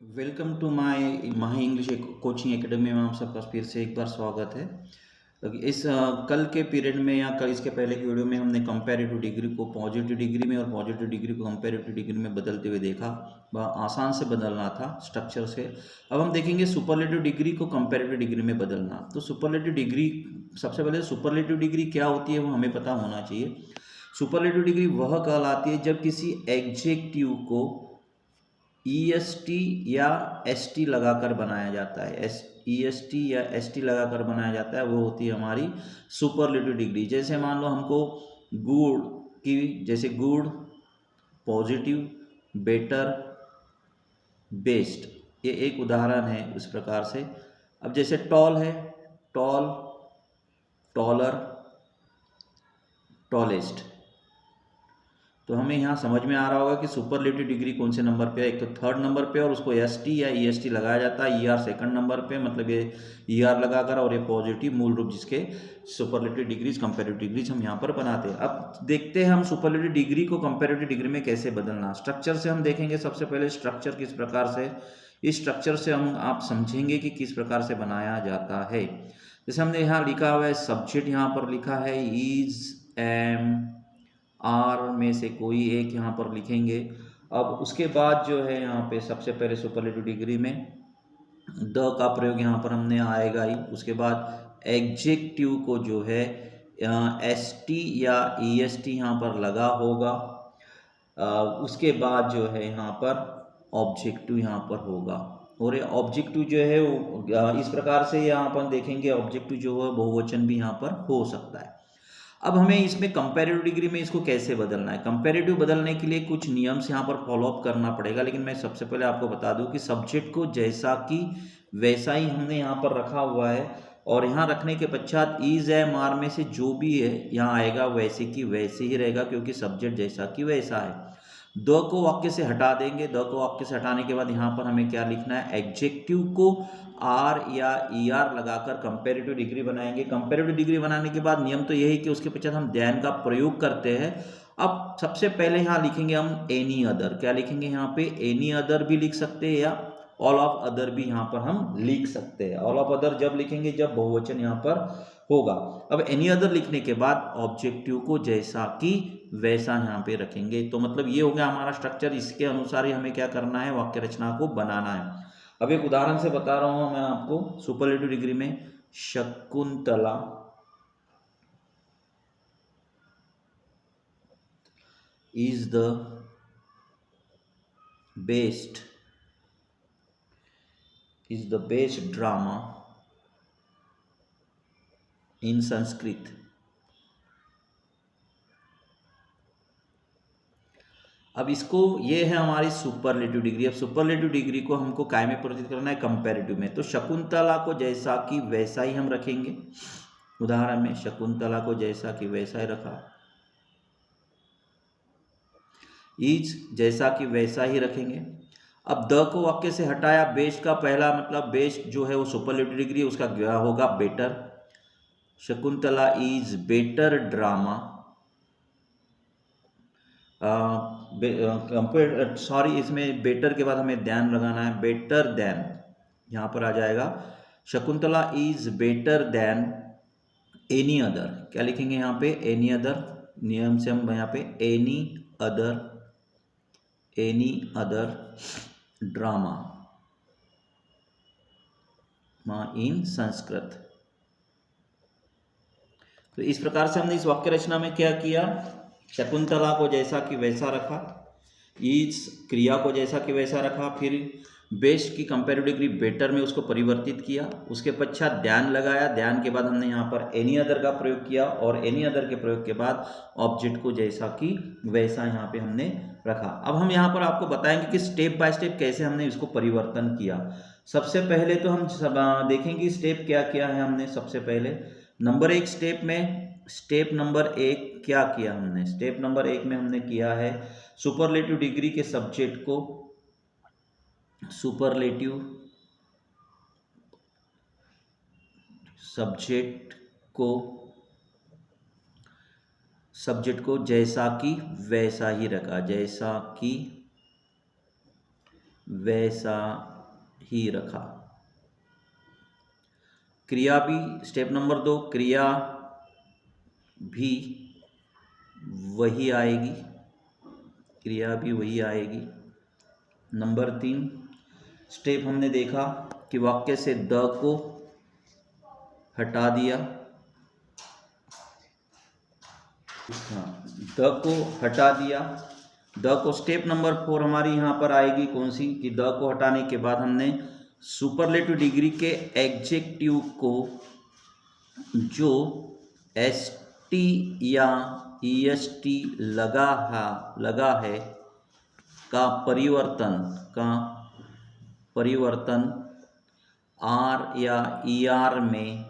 Welcome to my Mahi English coaching academy में आप सबका फिर से एक बार स्वागत है। तो इस कल के पीरियड में या कल इसके पहले की वीडियो में हमने कंपैरेटिव डिग्री को पॉजिटिव डिग्री में और पॉजिटिव डिग्री को कंपैरेटिव डिग्री में बदलते हुए देखा। वह आसान से बदलना था स्ट्रक्चर से। अब हम देखेंगे सुपरलेटिव डिग्री को कंपैरेटिव डिग्री में बदलना। तो सुपरलेटिव डिग्री, सबसे पहले सुपरलेटिव डिग्री क्या होती है वो हमें पता होना चाहिए। सुपरलेटिव डिग्री वह कहलाती है जब किसी एडजेक्टिव को EST या ST लगाकर बनाया जाता है। EST या ST लगाकर बनाया जाता है, वो होती है हमारी सुपरलेटिव डिग्री। जैसे मान लो हमको गुड की, जैसे गुड, पॉजिटिव, बेटर, बेस्ट, ये एक उदाहरण है उस प्रकार से। अब जैसे टॉल है, टॉल, टॉलर, टॉलेस्ट। तो हमें यहाँ समझ में आ रहा होगा कि सुपरलेटिव डिग्री कौन से नंबर पे है। एक तो थर्ड नंबर पे और उसको ST या EST लगाया जाता है। ER सेकंड नंबर पे, मतलब ये ER लगाकर, और ये पॉजिटिव मूल रूप जिसके सुपरलेटिव डिग्रीज कंपैरेटिव डिग्रीज हम यहाँ पर बनाते हैं। अब देखते हैं हम सुपरलेटिव डिग्री को कंपैरेटिव डिग्री में कैसे बदलना। स्ट्रक्चर से हम देखेंगे। सबसे पहले स्ट्रक्चर किस प्रकार से, इस स्ट्रक्चर से हम आप समझेंगे कि किस प्रकार से बनाया जाता है। जैसे हमने यहाँ लिखा हुआ है सब्जेक्ट, यहाँ पर लिखा है इज, एम, आर में से कोई एक यहाँ पर लिखेंगे। अब उसके बाद जो है यहाँ पे सबसे पहले सुपरलेटिव डिग्री में द का प्रयोग यहाँ पर हमने आएगा ही। उसके बाद एडजेक्टिव को जो है ST या EST यहाँ पर लगा होगा। उसके बाद जो है यहाँ पर ऑब्जेक्टिव यहाँ पर होगा। और ये ऑब्जेक्टिव जो है वो इस प्रकार से यहाँ पर देखेंगे, ऑब्जेक्टिव जो है बहुवचन भी यहाँ पर हो सकता है। अब हमें इसमें कंपैरेटिव डिग्री में इसको कैसे बदलना है। कंपैरेटिव बदलने के लिए कुछ नियम्स यहाँ पर फॉलोअप करना पड़ेगा, लेकिन मैं सबसे पहले आपको बता दूं कि सब्जेक्ट को जैसा कि वैसा ही हमने यहाँ पर रखा हुआ है। और यहाँ रखने के पश्चात इज, एम, आर में से जो भी है यहाँ आएगा वैसे की वैसे ही रहेगा, क्योंकि सब्जेक्ट जैसा कि वैसा है। द को वाक्य से हटा देंगे। द को वाक्य से हटाने के बाद यहाँ पर हमें क्या लिखना है, एडजेक्टिव को आर या ER लगाकर कंपैरेटिव डिग्री बनाएंगे। कंपैरेटिव डिग्री बनाने के बाद नियम तो यही कि उसके पश्चात हम देन का प्रयोग करते हैं। अब सबसे पहले यहाँ लिखेंगे हम एनी अदर। क्या लिखेंगे यहाँ पे, एनी अदर भी लिख सकते हैं या ऑल ऑफ अदर भी यहाँ पर हम लिख सकते हैं। ऑल ऑफ अदर जब लिखेंगे जब बहुवचन यहाँ पर होगा। अब एनी अदर लिखने के बाद ऑब्जेक्टिव को जैसा कि वैसा यहाँ पे रखेंगे। तो मतलब ये हो गया हमारा स्ट्रक्चर। इसके अनुसार ही हमें क्या करना है, वाक्य रचना को बनाना है। अब एक उदाहरण से बता रहा हूं मैं आपको सुपरलेटिव डिग्री में। Shakuntala is the best drama इन संस्कृत। अब इसको, ये है हमारी सुपरलेटिव डिग्री। अब सुपरलेटिव डिग्री को हमको काय में परिवर्तित करना है, कंपैरेटिव में। तो शकुंतला को जैसा कि वैसा ही हम रखेंगे। उदाहरण में शकुंतला को जैसा कि वैसा ही रखा। इज जैसा कि वैसा ही रखेंगे। अब द को वाक्य से हटाया। बेस्ट का पहला मतलब बेस्ट जो है वो सुपरलेटिव डिग्री, उसका क्या होगा, better. Shakuntala is better drama, sorry, इसमें बेटर के बाद हमें दैन लगाना है, बेटर देन यहाँ पर आ जाएगा। Shakuntala is better than any other. क्या लिखेंगे यहाँ पे, एनी अदर। नियम से हम यहाँ पे एनी अदर ड्रामा इन संस्कृत। तो इस प्रकार से हमने इस वाक्य रचना में क्या किया, शकुंतला को जैसा कि वैसा रखा, इस क्रिया को जैसा कि वैसा रखा, फिर बेस्ट की कंपैरेटिव डिग्री बेटर में उसको परिवर्तित किया। उसके पश्चात ध्यान लगाया। ध्यान के बाद हमने यहाँ पर एनी अदर का प्रयोग किया, और एनी अदर के प्रयोग के बाद ऑब्जेक्ट को जैसा कि वैसा यहाँ पे हमने रखा। अब हम यहाँ पर आपको बताएंगे कि स्टेप बाय स्टेप कैसे हमने इसको परिवर्तन किया। सबसे पहले तो हम देखेंगे स्टेप क्या क्या है हमने। सबसे पहले नंबर 1 स्टेप में, स्टेप नंबर 1 क्या किया हमने, स्टेप नंबर 1 में हमने किया है सुपरलेटिव डिग्री के सब्जेक्ट को, सुपरलेटिव सब्जेक्ट को जैसा कि वैसा ही रखा, जैसा कि वैसा ही रखा। क्रिया भी स्टेप नंबर 2, क्रिया भी वही आएगी, क्रिया भी वही आएगी। नंबर 3 स्टेप हमने देखा कि वाक्य से द को हटा दिया, हाँ द को हटा दिया। द को स्टेप नंबर 4 हमारी यहाँ पर आएगी कौन सी, कि द को हटाने के बाद हमने सुपरलेटिव डिग्री के एडजेक्टिव को जो एस टी या ई एस टी लगा है का परिवर्तन आर या ई आर में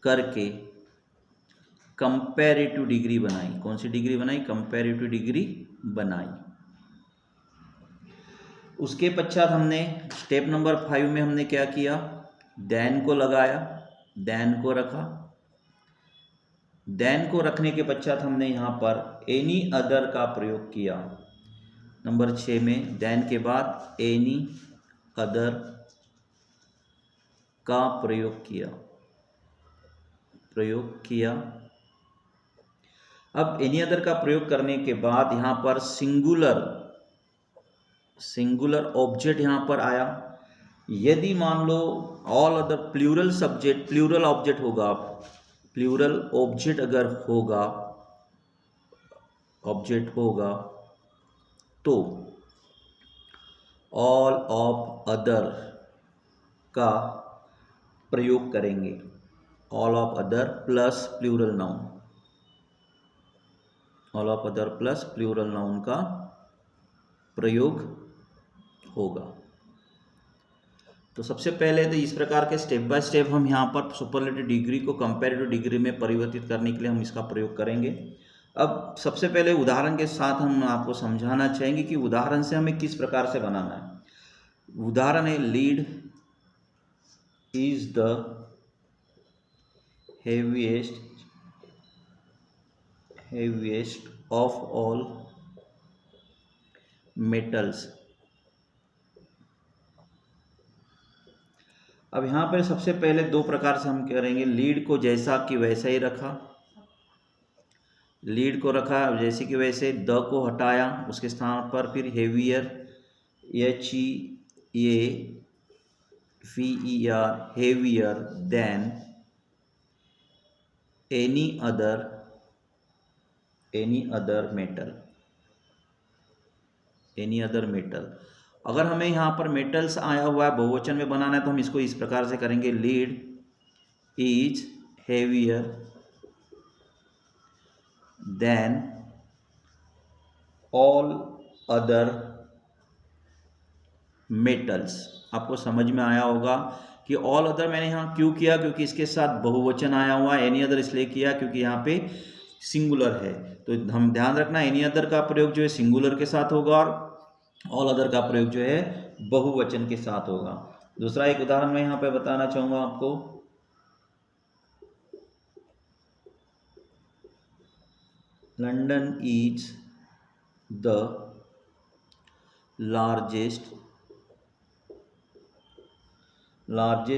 करके कंपैरेटिव डिग्री बनाई। कौन सी डिग्री बनाई, कंपैरेटिव डिग्री बनाई। उसके पश्चात हमने स्टेप नंबर 5 में हमने क्या किया, देन को लगाया, देन को रखा। देन को रखने के पश्चात हमने यहाँ पर एनी अदर का प्रयोग किया। नंबर 6 में देन के बाद एनी अदर का प्रयोग किया। अब एनी अदर का प्रयोग करने के बाद यहाँ पर सिंगुलर ऑब्जेक्ट यहाँ पर आया। यदि मान लो ऑल अदर प्लूरल ऑब्जेक्ट होगा, प्लूरल ऑब्जेक्ट अगर होगा तो ऑल ऑफ अदर का प्रयोग करेंगे, all of other plus plural noun, all of other plus plural noun का प्रयोग होगा। तो सबसे पहले तो इस प्रकार के स्टेप बाय स्टेप हम यहाँ पर सुपरलेटिव डिग्री को कंपैरेटिव डिग्री में परिवर्तित करने के लिए हम इसका प्रयोग करेंगे। अब सबसे पहले उदाहरण के साथ हम आपको समझाना चाहेंगे कि उदाहरण से हमें किस प्रकार से बनाना है। उदाहरण है, lead is the heaviest of all metals। अब यहाँ पर सबसे पहले दो प्रकार से हम करेंगे। लीड को जैसा कि वैसा ही रखा, लीड को रखा जैसे कि वैसे, द को हटाया, उसके स्थान पर फिर heavier, HEAVER, heavier than any other metal. अगर हमें यहाँ पर मेटल्स आया हुआ है, बहुवचन में बनाना है, तो हम इसको इस प्रकार से करेंगे, lead is heavier than all other metals. आपको समझ में आया होगा कि ऑल अदर मैंने यहाँ क्यों किया, क्योंकि इसके साथ बहुवचन आया हुआ है। एनी अदर इसलिए किया क्योंकि यहाँ पे सिंगुलर है, तो हम ध्यान रखना एनी अदर का प्रयोग जो है सिंगुलर के साथ होगा और ऑल अदर का प्रयोग जो है बहुवचन के साथ होगा। दूसरा एक उदाहरण मैं यहाँ पे बताना चाहूंगा आपको। London is the largest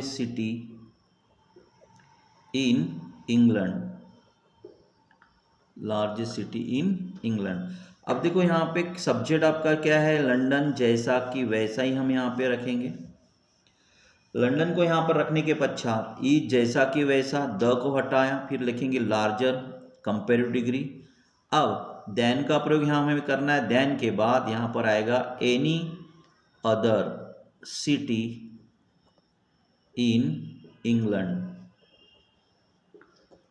city in England. Largest city in England. अब देखो यहाँ पे सब्जेक्ट आपका क्या है, लंदन, जैसा कि वैसा ही हम यहाँ पे रखेंगे। लंदन को यहाँ पर रखने के पश्चात ईज जैसा कि वैसा, द को हटाया, फिर लिखेंगे लार्जर कंपेरेटिव डिग्री। अब देन का प्रयोग यहाँ हमें करना है। देन के बाद यहाँ पर आएगा any other city in England.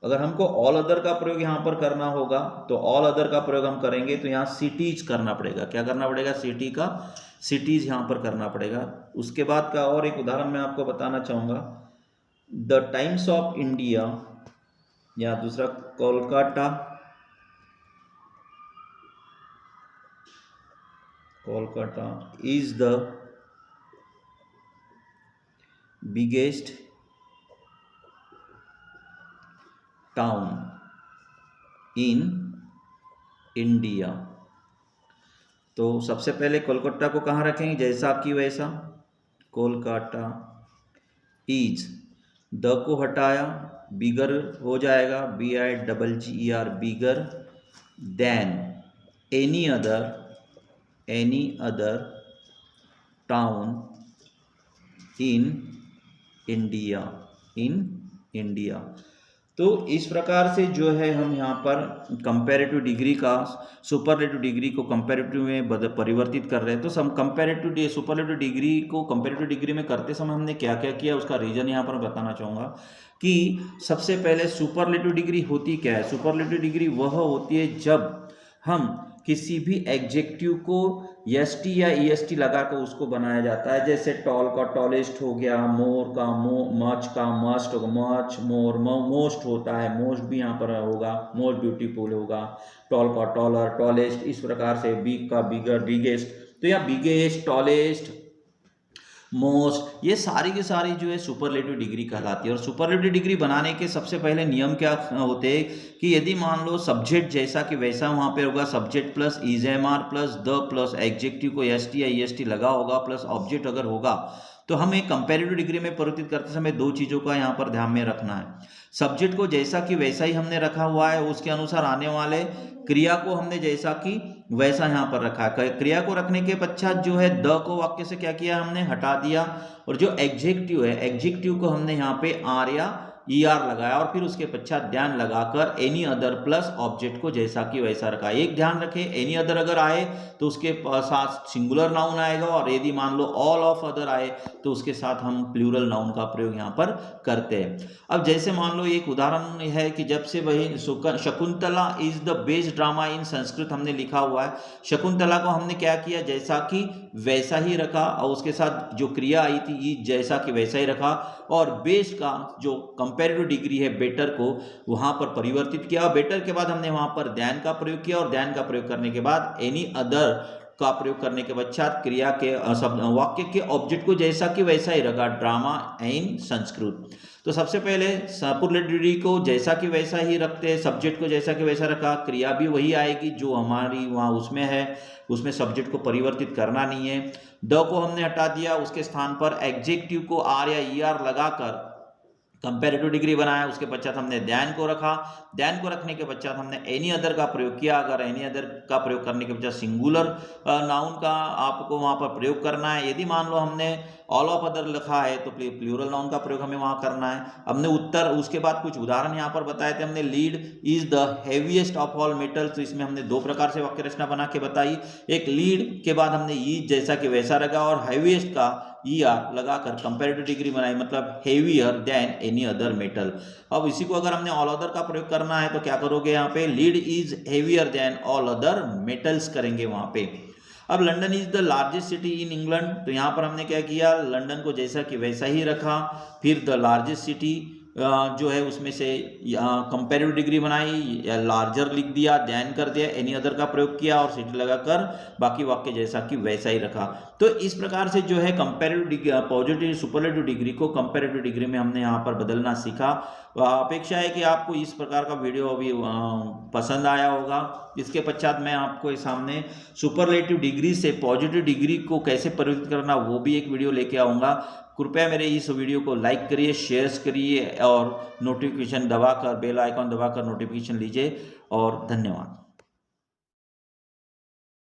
अगर हमको ऑल अदर का प्रयोग यहाँ पर करना होगा तो ऑल अदर का प्रयोग हम करेंगे, तो यहाँ सिटीज करना पड़ेगा। क्या करना पड़ेगा, सिटीज यहाँ पर करना पड़ेगा। उसके बाद का और एक उदाहरण मैं आपको बताना चाहूँगा। द टाइम्स ऑफ इंडिया या दूसरा Kolkata is the biggest town in India. तो सबसे पहले कोलकाता को कहाँ रखेंगे, जैसा कि वैसा, कोलकाता इज, द को हटाया, बिगर हो जाएगा, BIGGER, bigger than any other town in India. तो इस प्रकार से जो है हम यहाँ पर कंपैरेटिव डिग्री का सुपरलेटिव डिग्री को कंपैरेटिव में परिवर्तित कर रहे हैं। तो हम कंपैरेटिव सुपरलेटिव डिग्री को कंपैरेटिव डिग्री में करते समय हमने क्या क्या किया, उसका रीजन यहाँ पर बताना चाहूँगा कि सबसे पहले सुपरलेटिव डिग्री होती क्या है। सुपरलेटिव डिग्री वह होती है जब हम किसी भी एडजेक्टिव को एसटी या ईएसटी लगाकर उसको बनाया जाता है। जैसे टॉल का टॉलेस्ट हो गया, मोर का मच का मस्ट होगा, मच मोर मोस्ट होता है, मोस्ट भी यहाँ पर होगा, मोस्ट ब्यूटीफुल होगा, टॉल का टॉलर, टॉलेस्ट, इस प्रकार से बिग का बिगर, बिगेस्ट, तो या बिगेस्ट, टॉलेस्ट, मोस्ट, ये सारी की सारी जो है सुपरलेटिव डिग्री कहलाती है। और सुपरलेटिव डिग्री बनाने के सबसे पहले नियम क्या होते हैं कि यदि मान लो सब्जेक्ट जैसा कि वैसा वहाँ पे होगा, subject plus is am are plus the plus adjective को एसटी या ईएसटी लगा होगा प्लस ऑब्जेक्ट अगर होगा, तो हमें कंपैरेटिव डिग्री में परिवर्तित करते समय दो चीज़ों का यहाँ पर ध्यान में रखना है। सब्जेक्ट को जैसा कि वैसा ही हमने रखा हुआ है, उसके अनुसार आने वाले क्रिया को हमने जैसा कि वैसा यहाँ पर रखा है। क्रिया को रखने के पश्चात जो है द को वाक्य से क्या किया, हमने हटा दिया, और जो एडजेक्टिव है, एडजेक्टिव को हमने यहाँ पे आर या ER लगाया, और फिर उसके पश्चात ध्यान लगाकर एनी अदर प्लस ऑब्जेक्ट को जैसा कि वैसा रखा। एक ध्यान रखें, एनी अदर अगर आए तो उसके साथ सिंगुलर नाउन आएगा, और यदि मान लो ऑल ऑफ अदर आए तो उसके साथ हम प्लूरल नाउन का प्रयोग यहाँ पर करते हैं। अब जैसे मान लो एक उदाहरण है कि जब से वही Shakuntala is the best drama इन संस्कृत हमने लिखा हुआ है, शकुंतला को हमने क्या किया, जैसा कि वैसा ही रखा, और उसके साथ जो क्रिया आई थी जैसा कि वैसा ही रखा, और बेस्ट का जो कंपैरेटिव डिग्री है बेटर को वहां पर परिवर्तित किया। बेटर के बाद हमने वहां पर देन का प्रयोग किया, और देन का प्रयोग करने के बाद एनी अदर का प्रयोग करने के पश्चात क्रिया के वाक्य के ऑब्जेक्ट को जैसा कि वैसा ही रखा, ड्रामा इन संस्कृत। तो सबसे पहले सुपरलेटिव डिग्री को जैसा कि वैसा ही रखते हैं, सब्जेक्ट को जैसा कि वैसा रखा, क्रिया भी वही आएगी जो हमारी वहाँ उसमें है, उसमें सब्जेक्ट को परिवर्तित करना नहीं है। द को हमने हटा दिया, उसके स्थान पर एडजेक्टिव को आर या ER लगाकर कंपैरेटिव डिग्री बनाया। उसके पश्चात हमने देन को रखा, देन को रखने के पश्चात हमने एनी अदर का प्रयोग किया। अगर एनी अदर का प्रयोग करने के पश्चात सिंगुलर नाउन का आपको वहाँ पर प्रयोग करना है। यदि मान लो हमने ऑल ऑफ अदर लिखा है तो प्लूरल नाउन का प्रयोग हमें वहाँ करना है। हमने उत्तर उसके बाद कुछ उदाहरण यहाँ पर बताए थे। हमने lead is the heaviest of all metal, तो इसमें हमने दो प्रकार से वाक्य रचना बना के बताई। एक लीड के बाद हमने ईज जैसा कि वैसा रखा, और हैवीएस्ट का ER लगाकर कंपैरेटिव डिग्री बनाई, मतलब heavier than any other metal. अब इसी को अगर हमने ऑल अदर का प्रयोग करना है तो क्या करोगे, यहाँ पे lead is heavier than all other metals करेंगे वहां पे। अब London is the largest city in England, तो यहाँ पर हमने क्या किया, लंदन को जैसा कि वैसा ही रखा, फिर द लार्जेस्ट सिटी जो है उसमें से कंपैरेटिव डिग्री बनाई, या लार्जर लिख दिया, देन कर दिया, एनी अदर का प्रयोग किया, और सिटी लगाकर बाकी वाक्य जैसा कि वैसा ही रखा। तो इस प्रकार से जो है कंपैरेटिव पॉजिटिव सुपरलेटिव डिग्री को कंपैरेटिव डिग्री में हमने यहाँ पर बदलना सीखा। अपेक्षा है कि आपको इस प्रकार का वीडियो अभी पसंद आया होगा। इसके पश्चात मैं आपको सामने सुपरलेटिव डिग्री से पॉजिटिव डिग्री को कैसे परिवर्तित करना वो भी एक वीडियो लेके आऊँगा। कृपया मेरे इस वीडियो को लाइक करिए, शेयर करिए, और नोटिफिकेशन दबाकर, बेल आइकॉन दबाकर नोटिफिकेशन लीजिए, और धन्यवाद।